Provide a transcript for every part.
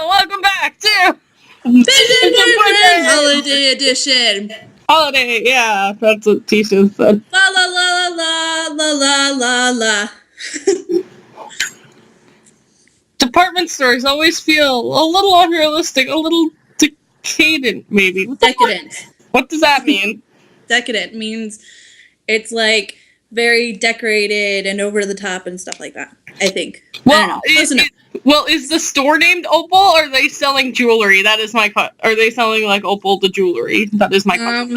Hello, welcome back to Holiday Edition. Holiday, yeah, that's what Tisha said. La la la la la la la la. Department stores always feel a little unrealistic, a little decadent, maybe. Decadent. What does that mean? Decadent means it's like very decorated and over the top and stuff like that, I think. Well, I don't know. Well, is the store named Opal, or are they selling jewelry? That is my cut. Are they selling, like, Opal the jewelry? That is my cut.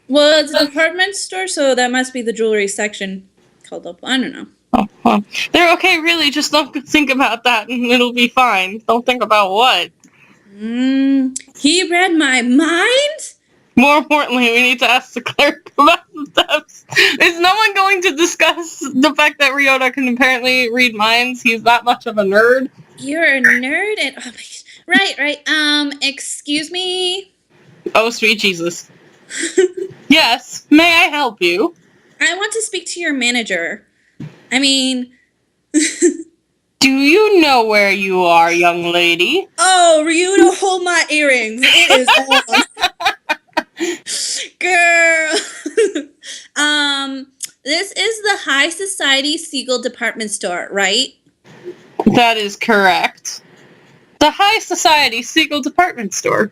Well, it's a department store, so that must be the jewelry section called Opal. I don't know. Oh, well, they're okay, really. Just don't think about that, and it'll be fine. Don't think about what. He read my mind? More importantly, we need to ask the clerk about the thefts. Is no one going to discuss the fact that Ryota can apparently read minds? He's that much of a nerd. You're a nerd? And oh my gosh. Right. Excuse me? Oh, sweet Jesus. Yes, may I help you? I want to speak to your manager. I mean... Do you know where you are, young lady? Oh, Ryuta, hold my earrings. It is on. Girl. This is the High Society Seagull department store, right? That is correct. The High Society Seagull department store.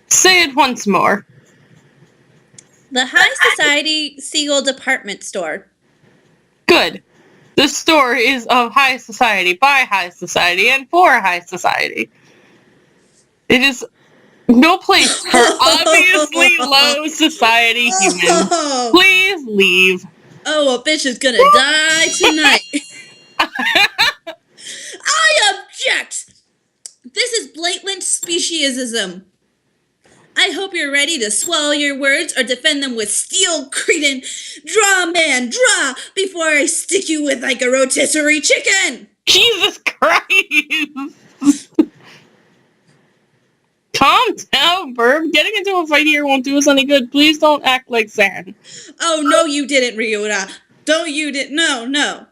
Say it once more. The High Society Seagull department store. Good. This store is of high society, by high society, and for high society. It is no place for obviously low society humans. Please leave. Oh, a bitch is gonna die tonight. I object! This is blatant speciesism. I hope you're ready to swallow your words or defend them with steel, Cretan. Draw, man, draw, before I stick you with like a rotisserie chicken. Jesus Christ. Calm down, Burb. Getting into a fight here won't do us any good. Please don't act like San. Oh, no, you didn't, Ryota. No.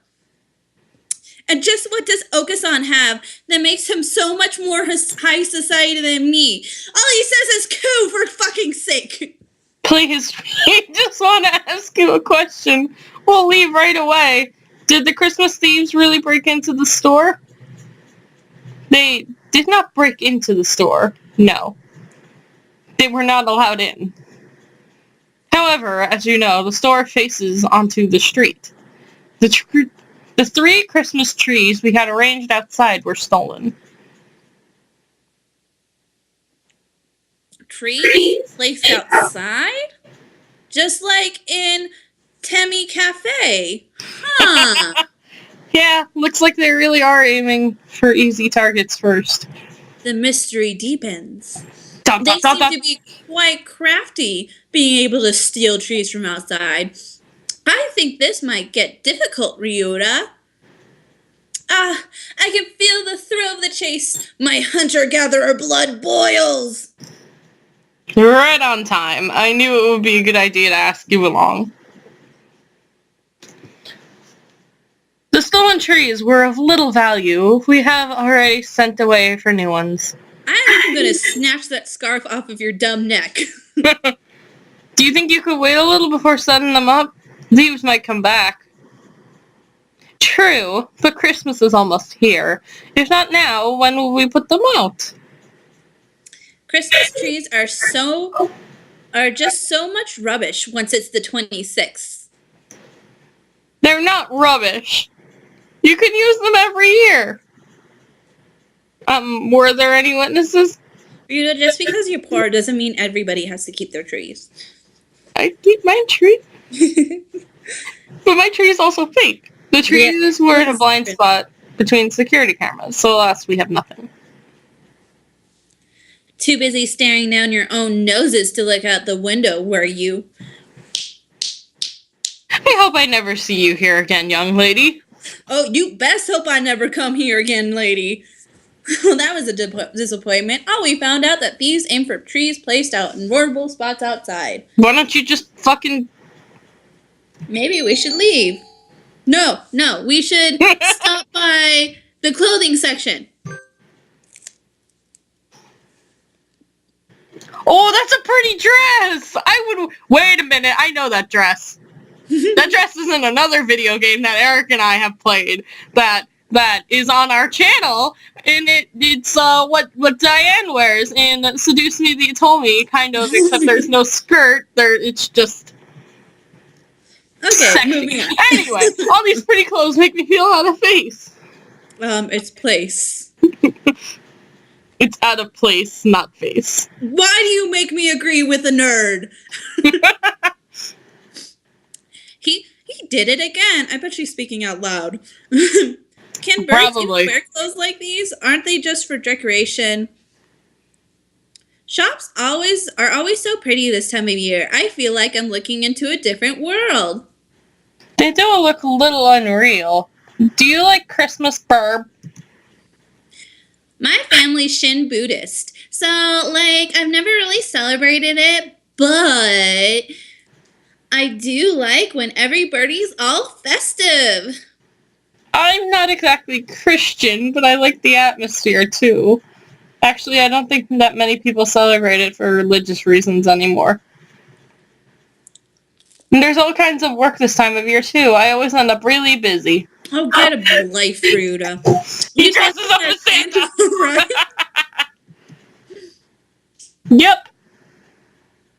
And just what does Okasan have that makes him so much more high society than me? All he says is coup, for fucking sake. Please, we just want to ask you a question. We'll leave right away. Did the Christmas thieves really break into the store? They did not break into the store. No. They were not allowed in. However, as you know, the store faces onto the street. The 3 Christmas trees we had arranged outside were stolen. Trees placed outside? Just like in Temi Cafe. Huh. Yeah, looks like they really are aiming for easy targets first. The mystery deepens. They seem to be quite crafty, being able to steal trees from outside. I think this might get difficult, Ryota. I can feel the thrill of the chase. My hunter-gatherer blood boils. Right on time. I knew it would be a good idea to ask you along. The stolen trees were of little value. We have already sent away for new ones. I'm gonna snatch that scarf off of your dumb neck. Do you think you could wait a little before setting them up? Thieves might come back. True, but Christmas is almost here. If not now, when will we put them out? Christmas trees are just so much rubbish once it's the 26th. They're not rubbish. You can use them every year. Were there any witnesses? Just because you're poor doesn't mean everybody has to keep their trees. I keep my tree. But my tree is also fake. The trees were in a blind spot between security cameras, so alas, we have nothing. Too busy staring down your own noses to look out the window, were you? I hope I never see you here again, young lady. Oh, you best hope I never come here again, lady. Well, that was a disappointment. Oh, we found out that thieves aim for trees placed out in vulnerable spots outside. Why don't you just fucking... Maybe we should leave. No, we should stop by the clothing section. Oh, that's a pretty dress! Wait a minute, I know that dress. That dress is in another video game that Eric and I have played that is on our channel, and it's what Diane wears in Seduce Me That You Told Me, kind of, except there's no skirt, it's just Okay, sexy. moving on. Anyway, all these pretty clothes make me feel out of face. It's place. It's out of place, not face. Why do you make me agree with a nerd? He did it again. I bet she's speaking out loud. Can birds even wear clothes like these? Aren't they just for decoration? Shops are always so pretty this time of year. I feel like I'm looking into a different world. They do look a little unreal. Do you like Christmas, Burb? My family's Shin Buddhist, so, I've never really celebrated it, but I do like when everybody's all festive. I'm not exactly Christian, but I like the atmosphere, too. Actually, I don't think that many people celebrate it for religious reasons anymore. And there's all kinds of work this time of year, too. I always end up really busy. Oh, get a life, Ruda. He dresses up as Santa, right? Yep.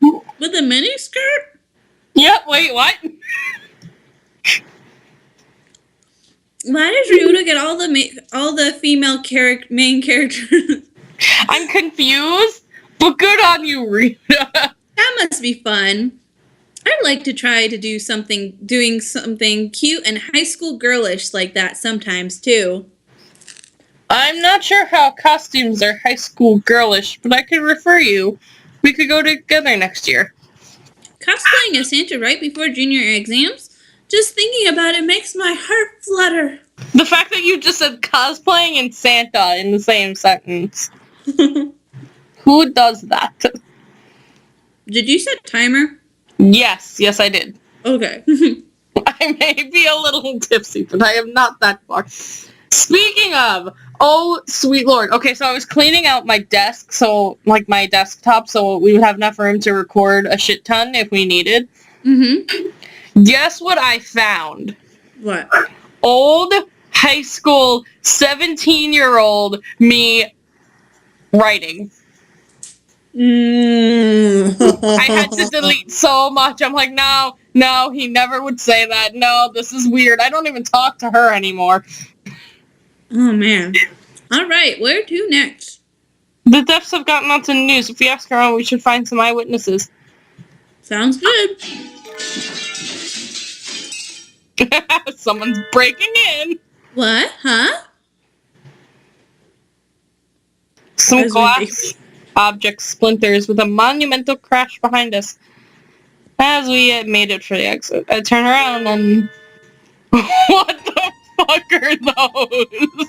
With a mini skirt? Yep, wait, what? Why does Ruda get all the female main characters? I'm confused, but good on you, Ruda. That must be fun. I'd like to try to doing something cute and high school girlish like that sometimes, too. I'm not sure how costumes are high school girlish, but I could refer you. We could go together next year. Cosplaying as Santa right before junior exams? Just thinking about it makes my heart flutter. The fact that you just said cosplaying and Santa in the same sentence. Who does that? Did you set timer? Yes, I did. Okay. I may be a little tipsy, but I am not that far. Speaking of, oh, sweet lord. Okay, so I was cleaning out my desk, my desktop, so we would have enough room to record a shit ton if we needed. Mm-hmm. Guess what I found? What? Old high school 17-year-old me writing. I had to delete so much. I'm like, no, he never would say that. No, this is weird. I don't even talk to her anymore. Oh, man. All right, where to next? The deaths have gotten onto the news. If we ask around, we should find some eyewitnesses. Sounds good. Someone's breaking in. What? Huh? Some glass object splinters with a monumental crash behind us. As we made it for the exit, I turn around and... What the fuck are those?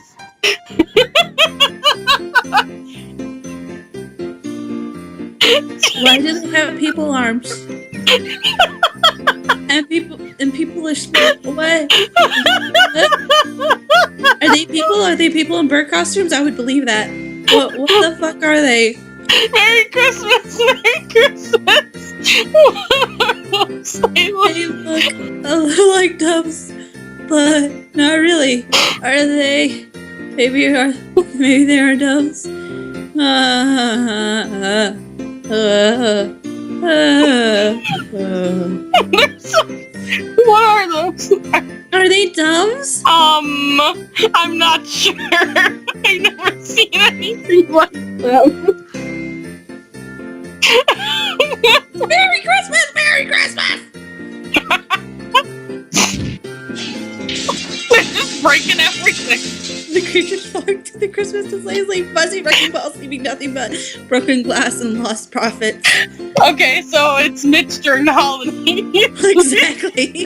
Why do they have people arms? and people are what? Are they people? Are they people in bird costumes? I would believe that. What the fuck are they? Merry Christmas! Merry Christmas! They look a little like doves, but not really. Are they? Maybe they are doves. What are those? Are they doves? I'm not sure. I've never seen anything like them. Merry Christmas! Merry Christmas! They're just breaking everything. The creatures flock to the Christmas displays like fuzzy wrecking balls, leaving nothing but broken glass and lost profits. Okay, so it's Mitch during the holidays. Exactly.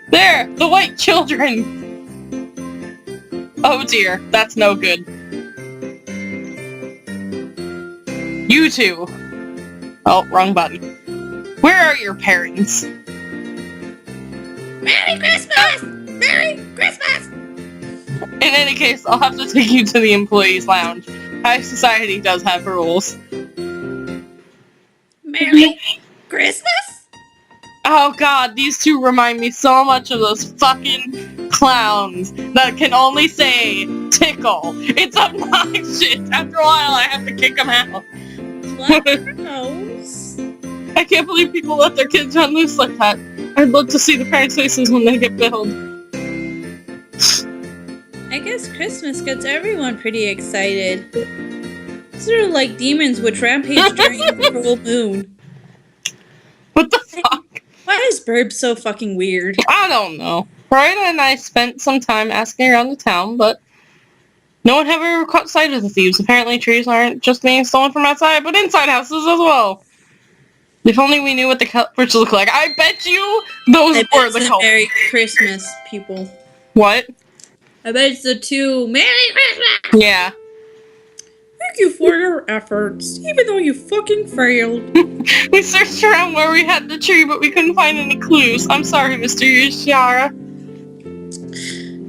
There, the white children. Oh dear, that's no good. You two. Oh, wrong button. Where are your parents? Merry Christmas! Merry Christmas! In any case, I'll have to take you to the employees' lounge. High society does have rules. Merry Christmas? Oh god, these two remind me so much of those fucking clowns that can only say tickle. It's obnoxious. After a while, I have to kick them out. Clowns? I can't believe people let their kids run loose like that. I'd love to see the parents' faces when they get billed. I guess Christmas gets everyone pretty excited. Sort of like demons which rampage during the full moon. What the fuck? Why is Burb so fucking weird? I don't know. Rita and I spent some time asking around the town, but no one ever caught sight of the thieves. Apparently trees aren't just being stolen from outside, but inside houses as well. If only we knew what the culprits look like. I bet you those were the culprits. Merry Christmas, people. What? I bet it's the two Merry Christmas! Yeah. Thank you for your efforts, even though you fucking failed. We searched around where we had the tree, but we couldn't find any clues. I'm sorry, Mr. Yoshiara.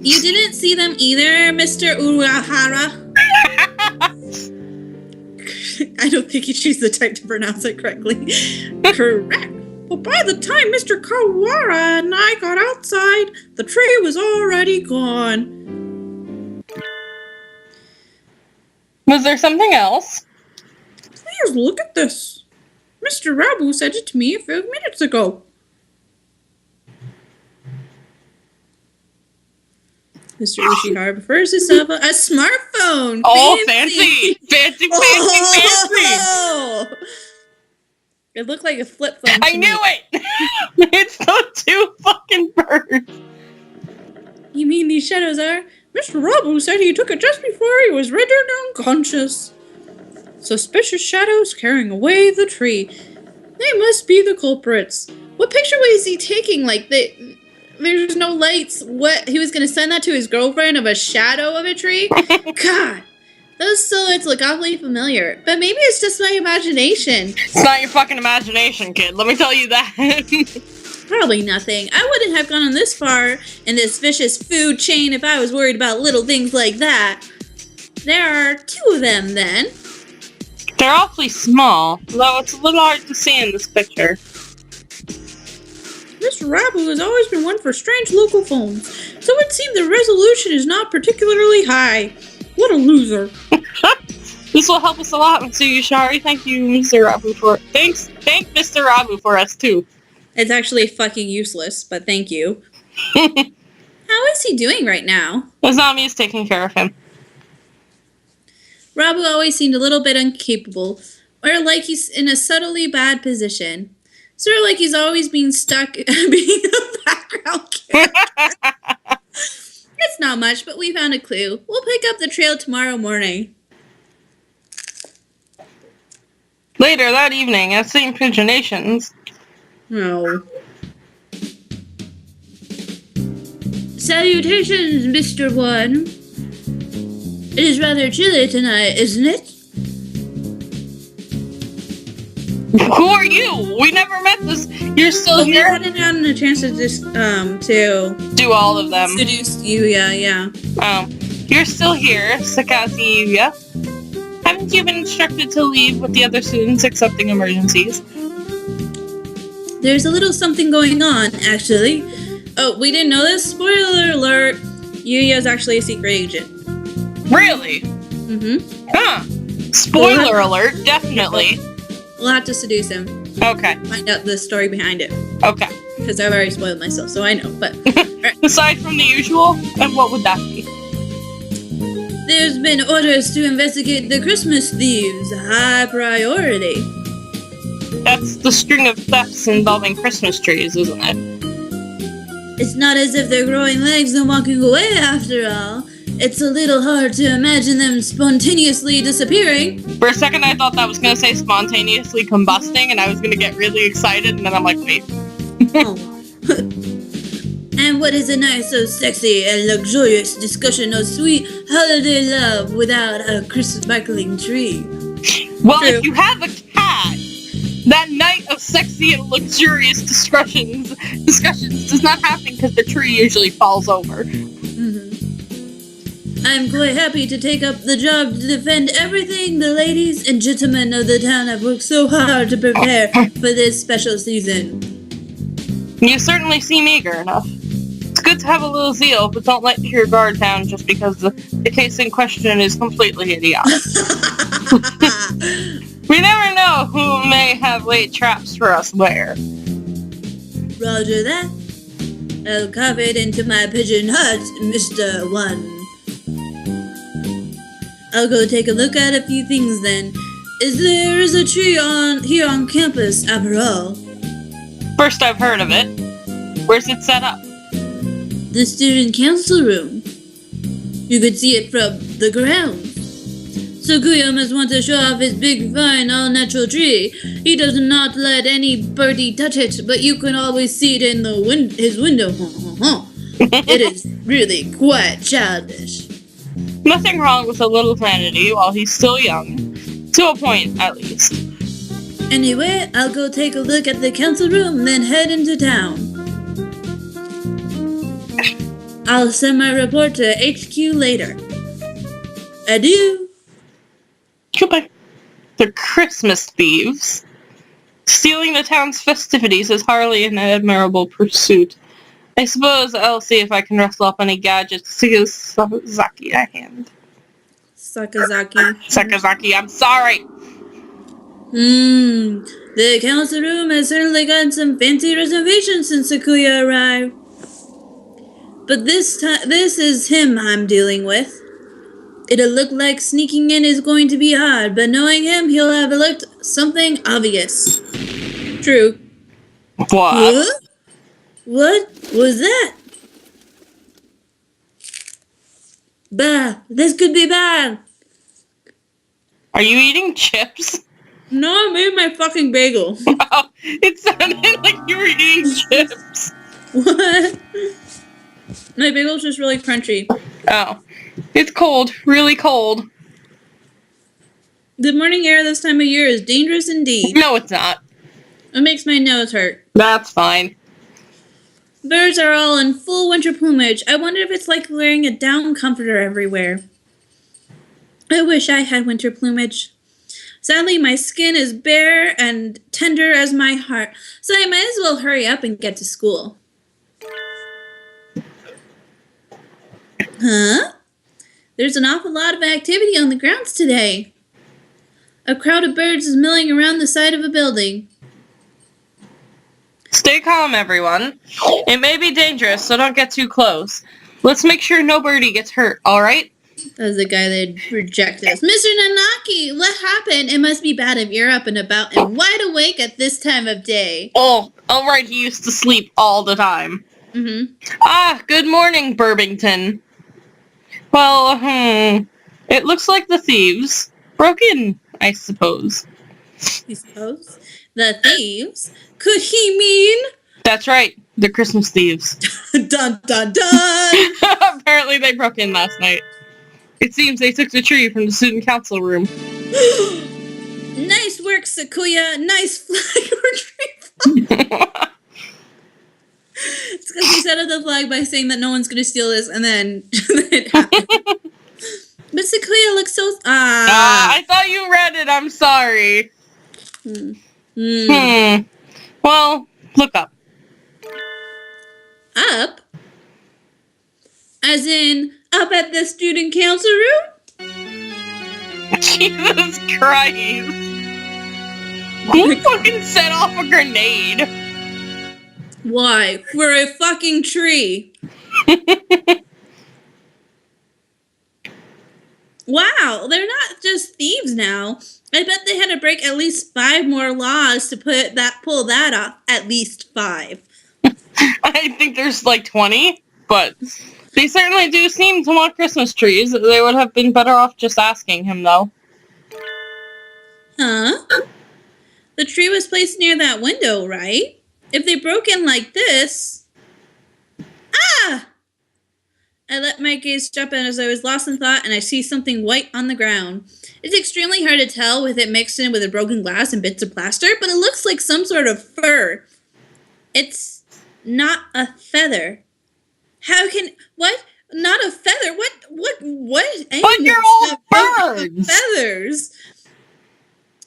You didn't see them either, Mr. Urahara? I don't think she's the type to pronounce it correctly. Correct. But by the time Mr. Kawara and I got outside, the tree was already gone. Was there something else? Please look at this. Mr. Rabu said it to me a few minutes ago. Mr. Ushihara prefers his cell phone. A smartphone! Oh, fancy! Fancy! It looked like a flip phone. I knew it! It's those two fucking birds. You mean these shadows are? Mr. Rabu said he took it just before he was rendered unconscious. Suspicious shadows carrying away the tree. They must be the culprits. What picture was he taking? Like, there's no lights. What? He was going to send that to his girlfriend of a shadow of a tree? God. Those silhouettes look awfully familiar. But maybe it's just my imagination. It's not your fucking imagination, kid. Let me tell you that. Probably nothing. I wouldn't have gone this far in this vicious food chain if I was worried about little things like that. There are two of them, then. They're awfully small, though it's a little hard to see in this picture. Mr. Rabu has always been one for strange local phones, so it seemed the resolution is not particularly high. What a loser. This will help us a lot, Mr. Yushari. Thank you, Mr. Rabu, for... Thank Mr. Rabu for us, too. It's actually fucking useless, but thank you. How is he doing right now? Azami is taking care of him. Rabu always seemed a little bit incapable, or like he's in a subtly bad position. Sort of like he's always being stuck being a background character. It's not much, but we found a clue. We'll pick up the trail tomorrow morning. Later that evening, at St. Pigeonations. Oh. Salutations, Mr. One. It is rather chilly tonight, isn't it? Who are you? We never met this. You're still here? I hadn't gotten a chance to just, to... do all of them. Seduce Yuya, yeah. Oh. You're still here, Sakasi Yuya. Haven't you been instructed to leave with the other students accepting emergencies? There's a little something going on, actually. Oh, we didn't know this? Spoiler alert. Yuya's actually a secret agent. Really? Mm-hmm. Huh. Spoiler alert, definitely. We'll have to seduce him. Okay. Find out the story behind it. Okay. Because I've already spoiled myself, so I know, but... Right. Aside from the usual, and what would that be? There's been orders to investigate the Christmas thieves. High priority. That's the string of thefts involving Christmas trees, isn't it? It's not as if they're growing legs and walking away after all. It's a little hard to imagine them spontaneously disappearing. For a second I thought that was going to say spontaneously combusting, and I was going to get really excited, and then I'm like, wait. Oh. And what is a nice, so sexy and luxurious discussion of sweet holiday love without a crisp sparkling tree? Well, True. If you have a cat, that night of sexy and luxurious discussions does not happen because the tree usually falls over. Mm-hmm. I'm quite happy to take up the job to defend everything the ladies and gentlemen of the town have worked so hard to prepare for this special season. You certainly seem eager enough. It's good to have a little zeal, but don't let your guard down just because the case in question is completely idiotic. We never know who may have laid traps for us where. Roger that. I'll carve it into my pigeon hut, Mr. One. I'll go take a look at a few things then. There is a tree here on campus, after all. First I've heard of it. Where's it set up? The student council room. You could see it from the ground. Sakuya must want to show off his big, fine, all-natural tree. He does not let any birdie touch it, but you can always see it in his window. It is really quite childish. Nothing wrong with a little vanity while he's still young. To a point, at least. Anyway, I'll go take a look at the council room, then head into town. I'll send my report to HQ later. Adieu. Goodbye. The Christmas thieves. Stealing the town's festivities is hardly an admirable pursuit. I suppose I'll see if I can rustle up any gadgets to give Sakazaki a hand. Sakazaki, I'm sorry. The council room has certainly gotten some fancy reservations since Sakuya arrived. But this is him I'm dealing with. It'll look like sneaking in is going to be hard, but knowing him, he'll have looked something obvious. True. What? What was that? Bah, this could be bad. Are you eating chips? No, I made my fucking bagel. Wow, it sounded like you were eating chips. What? My bagel's just really crunchy. Oh. It's cold. Really cold. The morning air this time of year is dangerous indeed. No, it's not. It makes my nose hurt. That's fine. Birds are all in full winter plumage. I wonder if it's like wearing a down comforter everywhere. I wish I had winter plumage. Sadly, my skin is bare and tender as my heart, so I might as well hurry up and get to school. Huh? There's an awful lot of activity on the grounds today. A crowd of birds is milling around the side of a building. Stay calm, everyone. It may be dangerous, so don't get too close. Let's make sure no birdie gets hurt, alright? That's the guy that rejected us. Mr. Nanaki, what happened? It must be bad if you're up and about and wide awake at this time of day. Oh, alright, he used to sleep all the time. Mm-hmm. Ah, good morning, Burbington. Well, it looks like the thieves broke in, I suppose. You suppose? The thieves? Could he mean? That's right, the Christmas thieves. Dun dun dun! Apparently they broke in last night. It seems they took the tree from the student council room. Nice work, Sakuya. Nice flag retrieval. It's because he set up the flag by saying that no one's going to steal this, and then it happened. But Sakuya looks so... I thought you read it. I'm sorry. Well, look up. Up? As in, up at the student council room? Jesus Christ. Who fucking set off a grenade? Why? For a fucking tree. Wow, they're not just thieves now. I bet they had to break at least 5 more laws to pull that off. At least 5. I think there's like 20, but they certainly do seem to want Christmas trees. They would have been better off just asking him, though. Huh? The tree was placed near that window, right? If they broke in like this... Ah! I let my gaze jump in as I was lost in thought, and I see something white on the ground. It's extremely hard to tell with it mixed in with the broken glass and bits of plaster, but it looks like some sort of fur. It's not a feather. How can... What? Not a feather. What But animals you're all have birds! feathers?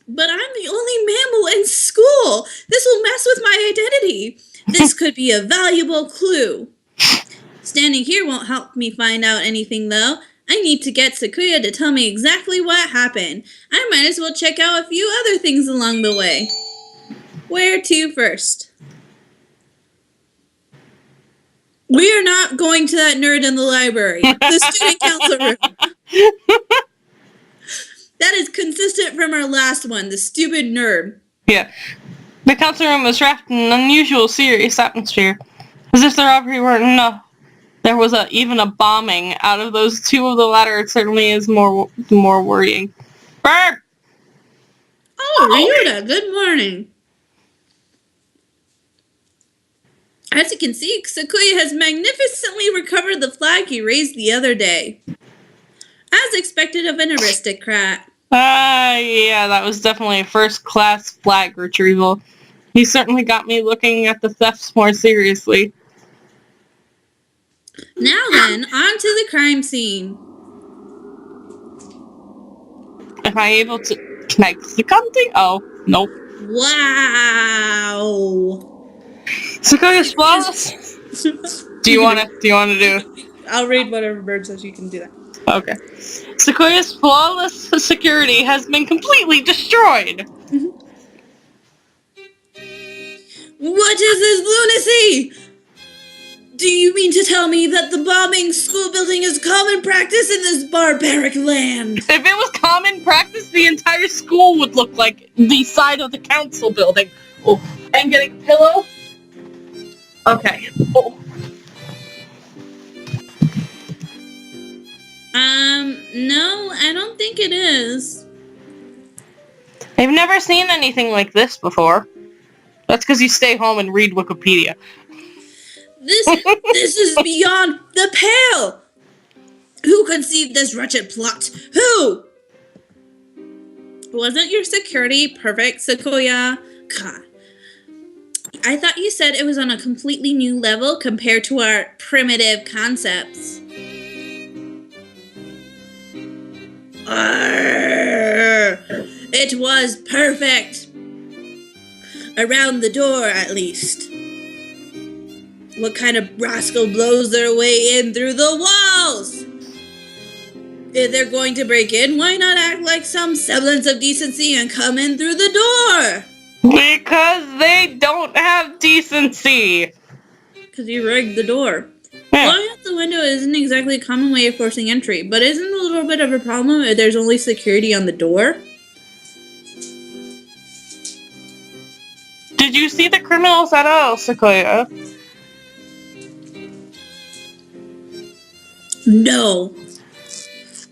But I'm the only mammal in school. This will mess with my identity. This could be a valuable clue. Standing here won't help me find out anything, though. I need to get Sakuya to tell me exactly what happened. I might as well check out a few other things along the way. Where to first? We are not going to that nerd in the library. The student council room. That is consistent from our last one, the stupid nerd. Yeah. The council room was wrapped in an unusual, serious atmosphere. As if the robbery weren't enough. There was even a bombing. Out of those two of the latter, it certainly is more worrying. Burp! Oh, Ryuta, good morning. As you can see, Sakuya has magnificently recovered the flag he raised the other day. As expected of an aristocrat. Yeah, that was definitely a first-class flag retrieval. He certainly got me looking at the thefts more seriously. Now then, on to the crime scene. Am I able to... Can I click on things? Oh, nope. Wow. Sakuya's flawless. Do you wanna do? I'll read whatever bird says you can do that. Okay. Sakuya's flawless security has been completely destroyed. What is this lunacy? Do you mean to tell me that the bombing school building is common practice in this barbaric land? If it was common practice, the entire school would look like the side of the council building. Oh, and getting a pillow? Okay. Oh. No, I don't think it is. I've never seen anything like this before. That's because you stay home and read Wikipedia. This is beyond the pale! Who conceived this wretched plot? Who? Wasn't your security perfect, Sakuya? God. I thought you said it was on a completely new level compared to our primitive concepts. It was perfect. Around the door, at least. What kind of rascal blows their way in through the walls? If they're going to break in, why not act like some semblance of decency and come in through the door? Because they don't have decency. Because you rigged the door. Yeah. Blowing out the window isn't exactly a common way of forcing entry, but isn't it a little bit of a problem if there's only security on the door? Did you see the criminals at all, Sakuya? No.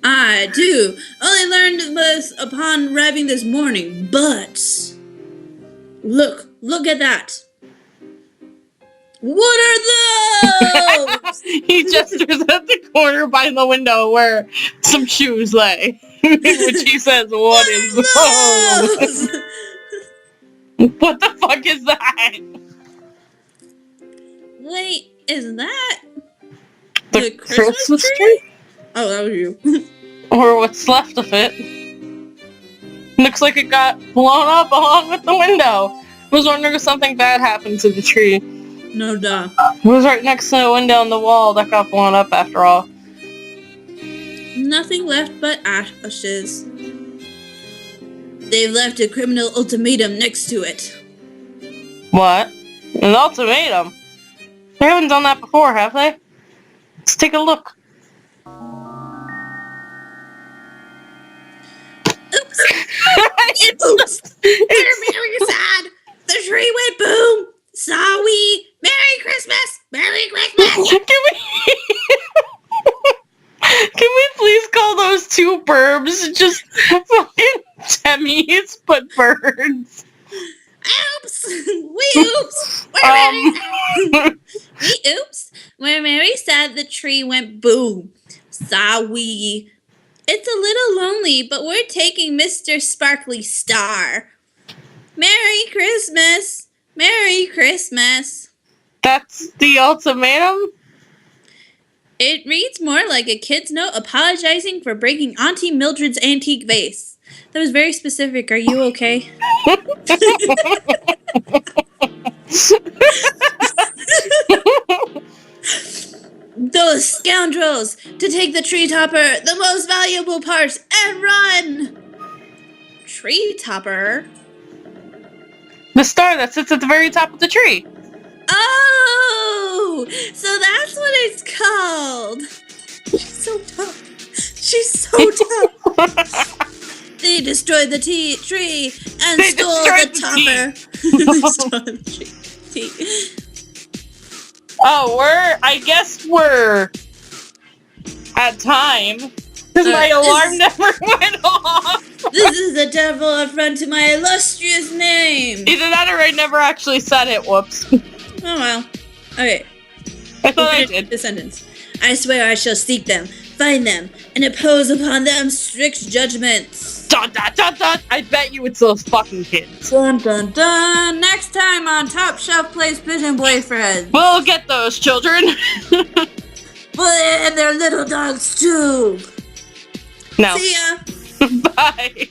I do. Only learned this upon arriving this morning, but... Look at that. What are those? He gestures at the corner by the window where some shoes lay. Which he says, what is those? What the fuck is that? Wait, is that The Christmas tree? Oh, that was you. Or what's left of it. Looks like it got blown up along with the window. I was wondering if something bad happened to the tree. No duh. It was right next to the window on the wall that got blown up after all. Nothing left but ashes. They've left a criminal ultimatum next to it. What? An ultimatum? They haven't done that before, have they? Let's take a look. Oops! Oops! They're very sad! The tree went boom! Sorry! Merry Christmas! Merry Christmas! Can we please call those two burbs just fucking Temmies, but birds? Oops! We oops! We oops! We're very sad the tree went boom. Sorry. It's a little lonely, but we're taking Mr. Sparkly Star. Merry Christmas! Merry Christmas! That's the ultimatum? It reads more like a kid's note apologizing for breaking Auntie Mildred's antique vase. That was very specific. Are you okay? Those scoundrels! To take the tree topper, the most valuable part, and run! Tree topper? The star that sits at the very top of the tree. Oh! So that's what it's called! She's so tough. She's so tough. They destroyed the tree and stole the topper. They stole the tree. Oh, I guess we're at time. Because my alarm never went off. This is a terrible affront to my illustrious name. Either that or I never actually said it. Whoops. Oh well. Okay. I thought I did. The sentence. I swear I shall seek them, find them, and impose upon them strict judgments. Dun, dun, dun, dun. I bet you it's those fucking kids. Dun dun dun. Next time on Topshelf Plays Pigeon Boyfriend. We'll get those children. And their little dogs too. No. See ya. Bye.